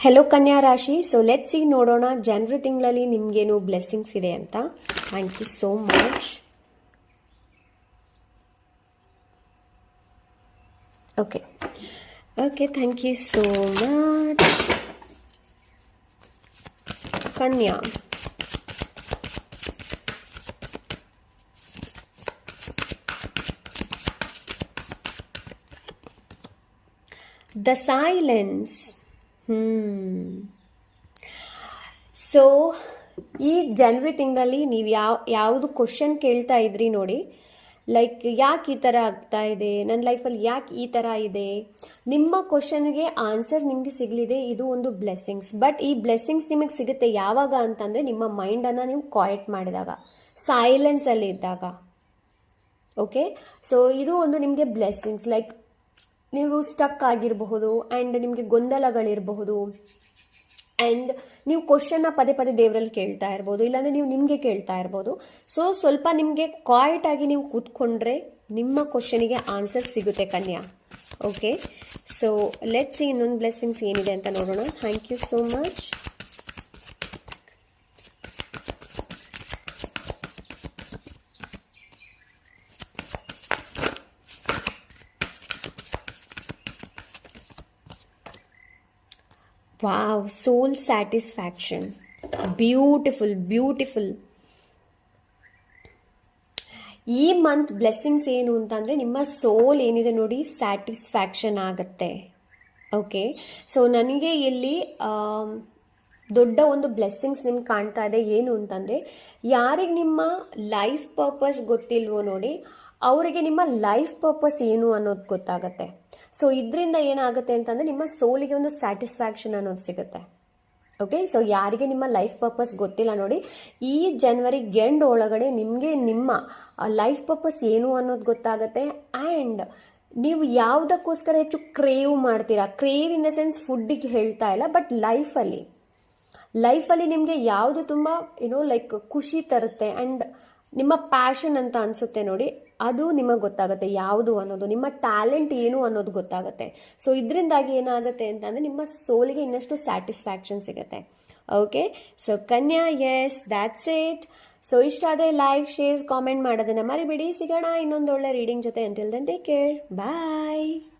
Hello ಕನ್ಯಾ ರಾಶಿ. So let C ನೋಡೋಣ ಜನವರಿ ತಿಂಗಳಲ್ಲಿ ನಿಮ್ಗೇನು ಬ್ಲೆಸ್ಸಿಂಗ್ಸ್ ಇದೆ ಅಂತ. Thank you so much. Okay okay, thank you so much Kanya. The silence. So ಈ ಜನವರಿ ತಿಂಗಳಲ್ಲಿ ನೀವು ಯಾವುದು ಕ್ವಶನ್ ಕೇಳ್ತಾ ಇದ್ರಿ ನೋಡಿ, ಲೈಕ್ ಯಾಕೆ ಈ ಥರ ಆಗ್ತಾ ಇದೆ, ನನ್ನ ಲೈಫಲ್ಲಿ ಯಾಕೆ ಈ ಥರ ಇದೆ, ನಿಮ್ಮ ಕ್ವಶನ್ಗೆ ಆನ್ಸರ್ ನಿಮಗೆ ಸಿಗಲಿದೆ. ಇದು ಒಂದು ಬ್ಲೆಸ್ಸಿಂಗ್ಸ್. ಬಟ್ ಈ ಬ್ಲೆಸ್ಸಿಂಗ್ಸ್ ನಿಮಗೆ ಸಿಗುತ್ತೆ ಯಾವಾಗ ಅಂತಂದರೆ ನಿಮ್ಮ ಮೈಂಡನ್ನು ನೀವು ಕ್ವಾಯಟ್ ಮಾಡಿದಾಗ, ಸೈಲೆನ್ಸಲ್ಲಿ ಇದ್ದಾಗ. ಓಕೆ, ಸೊ ಇದು ಒಂದು ನಿಮಗೆ ಬ್ಲೆಸ್ಸಿಂಗ್ಸ್. ಲೈಕ್ ನೀವು ಸ್ಟಕ್ ಆಗಿರಬಹುದು ಆ್ಯಂಡ್ ನಿಮಗೆ ಗೊಂದಲಗಳಿರಬಹುದು ಆ್ಯಂಡ್ ನೀವು ಕ್ವಶನ್ನ ಪದೇ ಪದೇ ದೇವರಲ್ಲಿ ಕೇಳ್ತಾ ಇರ್ಬೋದು, ಇಲ್ಲಾಂದರೆ ನೀವು ನಿಮಗೆ ಕೇಳ್ತಾ ಇರ್ಬೋದು. ಸೊ ಸ್ವಲ್ಪ ನಿಮಗೆ ಕ್ವಾಯಿಟ್ ಆಗಿ ನೀವು ಕೂತ್ಕೊಂಡ್ರೆ ನಿಮ್ಮ ಕ್ವಶನಿಗೆ ಆನ್ಸರ್ ಸಿಗುತ್ತೆ ಕನ್ಯಾ. ಓಕೆ, ಸೊ ಲೆಟ್ ಸಿ ಇನ್ನೊಂದು ಬ್ಲೆಸ್ಸಿಂಗ್ಸ್ ಏನಿದೆ ಅಂತ ನೋಡೋಣ. Thank you so much. Wow, soul satisfaction. Beautiful beautiful. ಈ ಮಂತ್ ಬ್ಲೆಸ್ಸಿಂಗ್ಸ್ ಏನು ಅಂತಂದರೆ ನಿಮ್ಮ ಸೋಲ್ ಏನಿದೆ ನೋಡಿ ಸ್ಯಾಟಿಸ್ಫ್ಯಾಕ್ಷನ್ ಆಗುತ್ತೆ. ಓಕೆ, ಸೊ ನನಗೆ ಇಲ್ಲಿ ದೊಡ್ಡ ಒಂದು ಬ್ಲೆಸ್ಸಿಂಗ್ಸ್ ನಿಮ್ಗೆ ಕಾಣ್ತಾ ಇದೆ. ಏನು ಅಂತಂದರೆ ಯಾರಿಗೆ ನಿಮ್ಮ ಲೈಫ್ ಪರ್ಪಸ್ ಗೊತ್ತಿಲ್ವೋ ನೋಡಿ, ಅವರಿಗೆ ನಿಮ್ಮ ಲೈಫ್ ಪರ್ಪಸ್ ಏನು ಅನ್ನೋದು ಗೊತ್ತಾಗತ್ತೆ. ಸೊ ಇದರಿಂದ ಏನಾಗುತ್ತೆ ಅಂತಂದರೆ ನಿಮ್ಮ ಸೋಲಿಗೆ ಒಂದು ಸ್ಯಾಟಿಸ್ಫ್ಯಾಕ್ಷನ್ ಅನ್ನೋದು ಸಿಗುತ್ತೆ. ಓಕೆ, ಸೊ ಯಾರಿಗೆ ನಿಮ್ಮ ಲೈಫ್ ಪರ್ಪಸ್ ಗೊತ್ತಿಲ್ಲ ನೋಡಿ, ಈ ಜನವರಿ ಎಂಡ್ ಒಳಗಡೆ ನಿಮಗೆ ನಿಮ್ಮ ಲೈಫ್ ಪರ್ಪಸ್ ಏನು ಅನ್ನೋದು ಗೊತ್ತಾಗುತ್ತೆ. ಆ್ಯಂಡ್ ನೀವು ಯಾವುದಕ್ಕೋಸ್ಕರ ಹೆಚ್ಚು ಕ್ರೇವ್ ಮಾಡ್ತೀರಾ, ಕ್ರೇವ್ ಇನ್ ದ ಸೆನ್ಸ್ ಫುಡ್ಡಿಗೆ ಹೇಳ್ತಾ ಇಲ್ಲ, ಬಟ್ ಲೈಫಲ್ಲಿ ನಿಮಗೆ ಯಾವುದು ತುಂಬ ಲೈಕ್ ಖುಷಿ ತರುತ್ತೆ ಆ್ಯಂಡ್ ನಿಮ್ಮ ಪ್ಯಾಷನ್ ಅಂತ ಅನಿಸುತ್ತೆ ನೋಡಿ, ಅದು ನಿಮಗೆ ಗೊತ್ತಾಗುತ್ತೆ ಯಾವುದು ಅನ್ನೋದು, ನಿಮ್ಮ ಟ್ಯಾಲೆಂಟ್ ಏನು ಅನ್ನೋದು ಗೊತ್ತಾಗುತ್ತೆ. ಸೊ ಇದರಿಂದಾಗಿ ಏನಾಗುತ್ತೆ ಅಂತಂದರೆ ನಿಮ್ಮ ಸೋಲಿಗೆ ಇನ್ನಷ್ಟು ಸ್ಯಾಟಿಸ್ಫ್ಯಾಕ್ಷನ್ ಸಿಗುತ್ತೆ. Okay, so Kanya, S that's it. So ಇಷ್ಟ ಆದರೆ ಲೈಕ್, ಶೇರ್, ಕಾಮೆಂಟ್ ಮಾಡೋದನ್ನು ಮರಿಬೇಡಿ. ಸಿಗೋಣ ಇನ್ನೊಂದು ಒಳ್ಳೆ ರೀಡಿಂಗ್ ಜೊತೆ. ಅಂಟಿಲ್ ದೆನ್ ಟೇಕ್ ಕೇರ್, ಬಾಯ್.